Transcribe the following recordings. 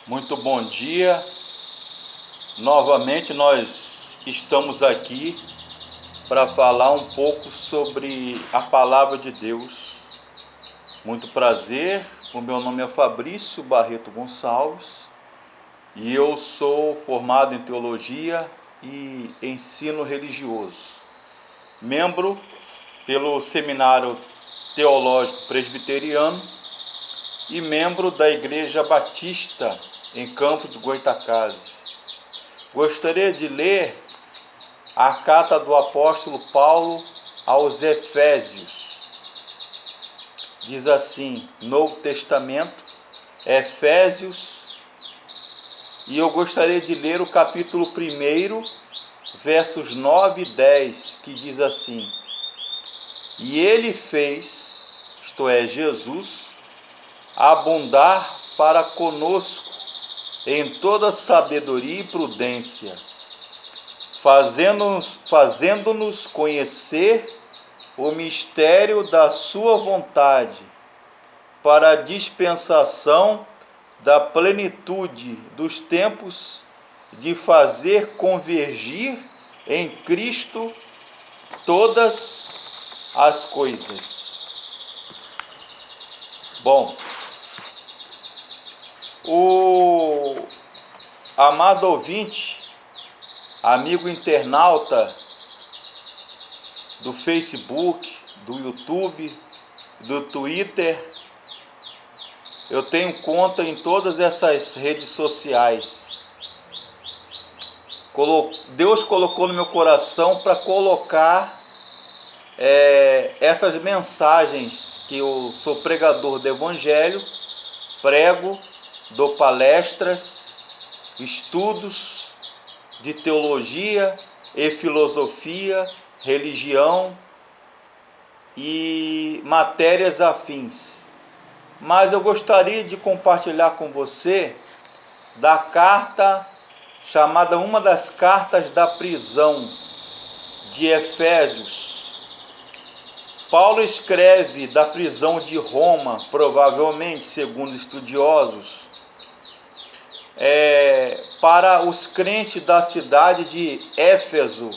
Muito bom dia. Novamente nós estamos aqui para falar um pouco sobre a palavra de Deus. Muito prazer, o meu nome é Fabrício Barreto Gonçalves e eu sou formado em teologia e ensino religioso, membro pelo Seminário Teológico Presbiteriano e membro da Igreja Batista em Campos de Goytacazes. Gostaria de ler a carta do apóstolo Paulo aos Efésios. Diz assim, Novo Testamento, Efésios, e eu gostaria de ler o capítulo 1, versos 9 e 10, que diz assim: E ele fez, isto é, Jesus, abundar para conosco em toda sabedoria e prudência, fazendo-nos conhecer o mistério da sua vontade, para a dispensação da plenitude dos tempos, de fazer convergir em Cristo todas as coisas. Bom, o amado ouvinte, amigo internauta do Facebook, do YouTube, do Twitter, eu tenho conta em todas essas redes sociais. Deus colocou no meu coração para colocar essas mensagens, que eu sou pregador do Evangelho, prego, dou palestras, estudos de teologia e filosofia, religião e matérias afins. Mas eu gostaria de compartilhar com você da carta chamada uma das cartas da prisão de Efésios. Paulo escreve da prisão de Roma, provavelmente, segundo estudiosos, para os crentes da cidade de Éfeso,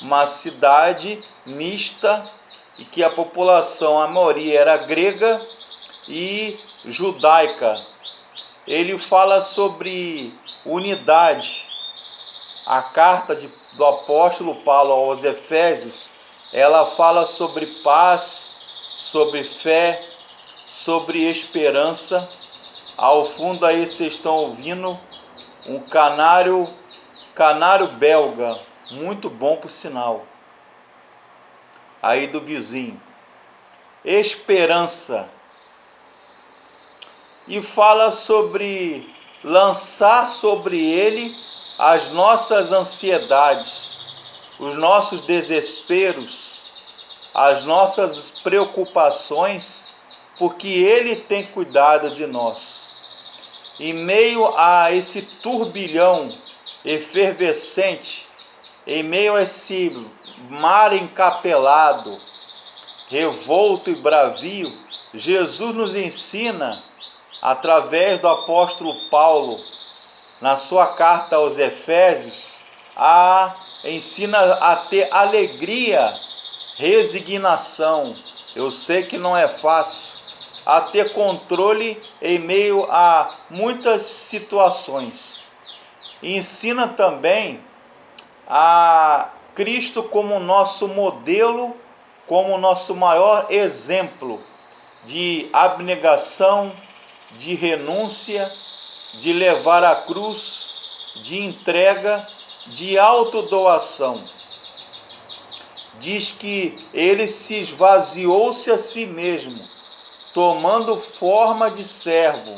uma cidade mista, e que a população, a maioria, era grega e judaica. Ele fala sobre unidade. A carta do apóstolo Paulo aos Efésios, ela fala sobre paz, sobre fé, sobre esperança. Ao fundo aí vocês estão ouvindo um canário belga, muito bom por sinal, aí do vizinho. Esperança. E fala sobre lançar sobre ele as nossas ansiedades, os nossos desesperos, as nossas preocupações, porque ele tem cuidado de nós. Em meio a esse turbilhão efervescente, em meio a esse mar encapelado, revolto e bravio, Jesus nos ensina, através do apóstolo Paulo, na sua carta aos Efésios, ensina a ter alegria, resignação. Eu sei que não é fácil, a ter controle em meio a muitas situações. E ensina também a Cristo como nosso modelo, como nosso maior exemplo de abnegação, de renúncia, de levar a cruz, de entrega, de autodoação. Diz que ele se esvaziou-se a si mesmo, tomando forma de servo,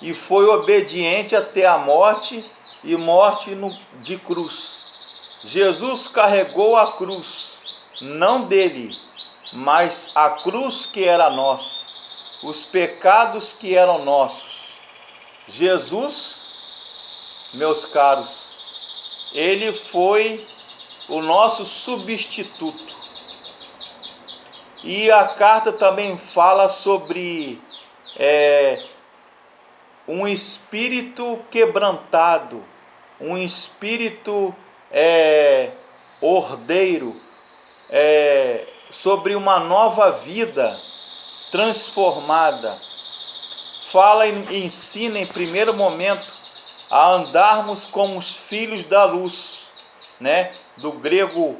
e foi obediente até a morte, e morte de cruz. Jesus carregou a cruz, não dele, mas a cruz que era nossa, os pecados que eram nossos. Jesus, meus caros, ele foi o nosso substituto. E a carta também fala sobre um espírito quebrantado, um espírito ordeiro, sobre uma nova vida transformada. Fala e ensina em primeiro momento a andarmos como os filhos da luz, né? Do grego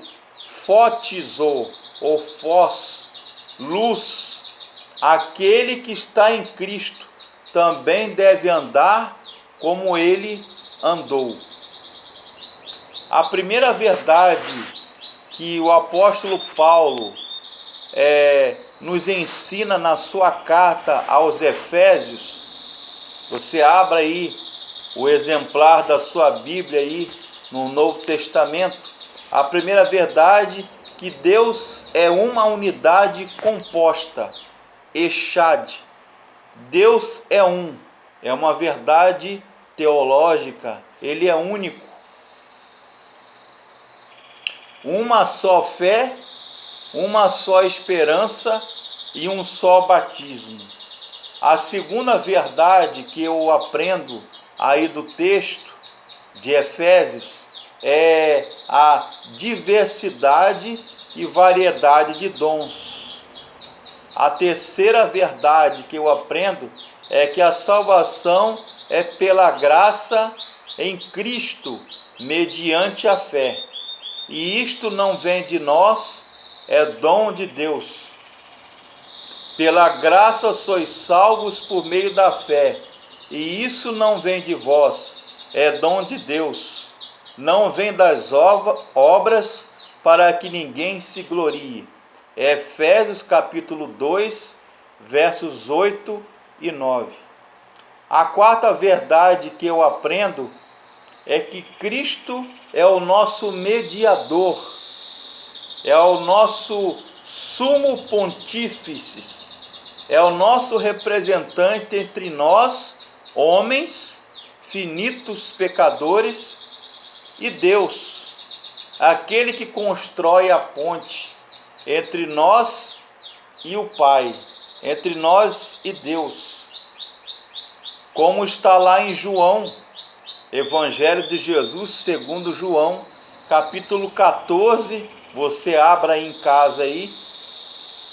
fótizo ou fós, luz. Aquele que está em Cristo também deve andar como ele andou. A primeira verdade que o apóstolo Paulo nos ensina na sua carta aos Efésios, você abra aí o exemplar da sua Bíblia aí no Novo Testamento. A primeira verdade que Deus é uma unidade composta, Echad. Deus é um, é uma verdade teológica, ele é único. Uma só fé, uma só esperança e um só batismo. A segunda verdade que eu aprendo aí do texto de Efésios é a diversidade e variedade de dons. A terceira verdade que eu aprendo é que a salvação é pela graça em Cristo, mediante a fé. E isto não vem de nós, é dom de Deus. Pela graça sois salvos por meio da fé, e isso não vem de vós, é dom de Deus. Não vem das obras, para que ninguém se glorie. Efésios capítulo 2, versos 8 e 9. A quarta verdade que eu aprendo é que Cristo é o nosso mediador, é o nosso sumo pontífice, é o nosso representante entre nós, homens, finitos pecadores, e Deus, aquele que constrói a ponte entre nós e o Pai, entre nós e Deus. Como está lá em João, Evangelho de Jesus segundo João, capítulo 14, você abra aí em casa aí,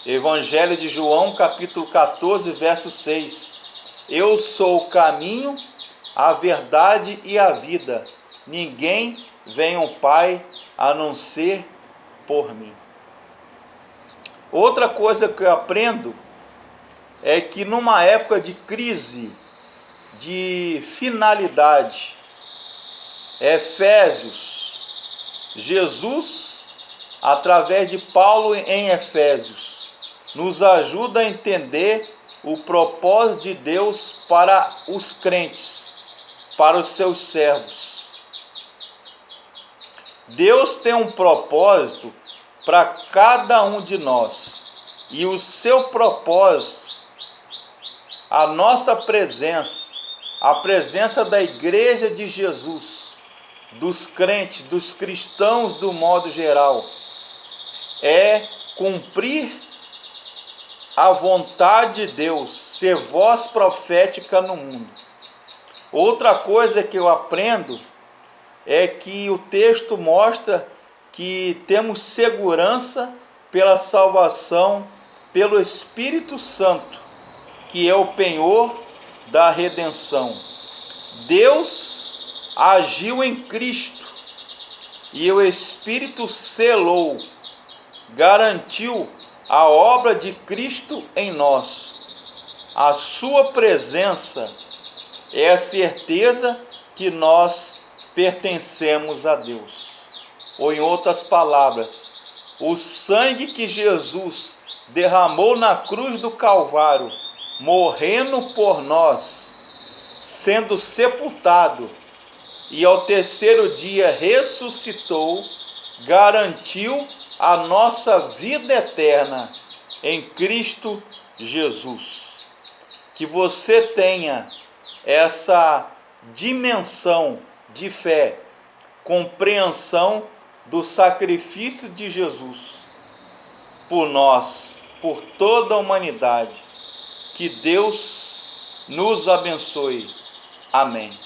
Evangelho de João, capítulo 14, verso 6. Eu sou o caminho, a verdade e a vida. Ninguém vem ao Pai a não ser por mim. Outra coisa que eu aprendo é que numa época de crise, de finalidade, Efésios, Jesus, através de Paulo em Efésios, nos ajuda a entender o propósito de Deus para os crentes, para os seus servos. Deus tem um propósito para cada um de nós, e o seu propósito, a nossa presença, a presença da Igreja de Jesus, dos crentes, dos cristãos do modo geral, é cumprir a vontade de Deus, ser voz profética no mundo. Outra coisa que eu aprendo é que o texto mostra que temos segurança pela salvação, pelo Espírito Santo, que é o penhor da redenção. Deus agiu em Cristo e o Espírito selou, garantiu a obra de Cristo em nós. A sua presença é a certeza que nós pertencemos a Deus. Ou em outras palavras, o sangue que Jesus derramou na cruz do Calvário, morrendo por nós, sendo sepultado e ao terceiro dia ressuscitou, garantiu a nossa vida eterna em Cristo Jesus. Que você tenha essa dimensão de fé, compreensão do sacrifício de Jesus por nós, por toda a humanidade. Que Deus nos abençoe. Amém.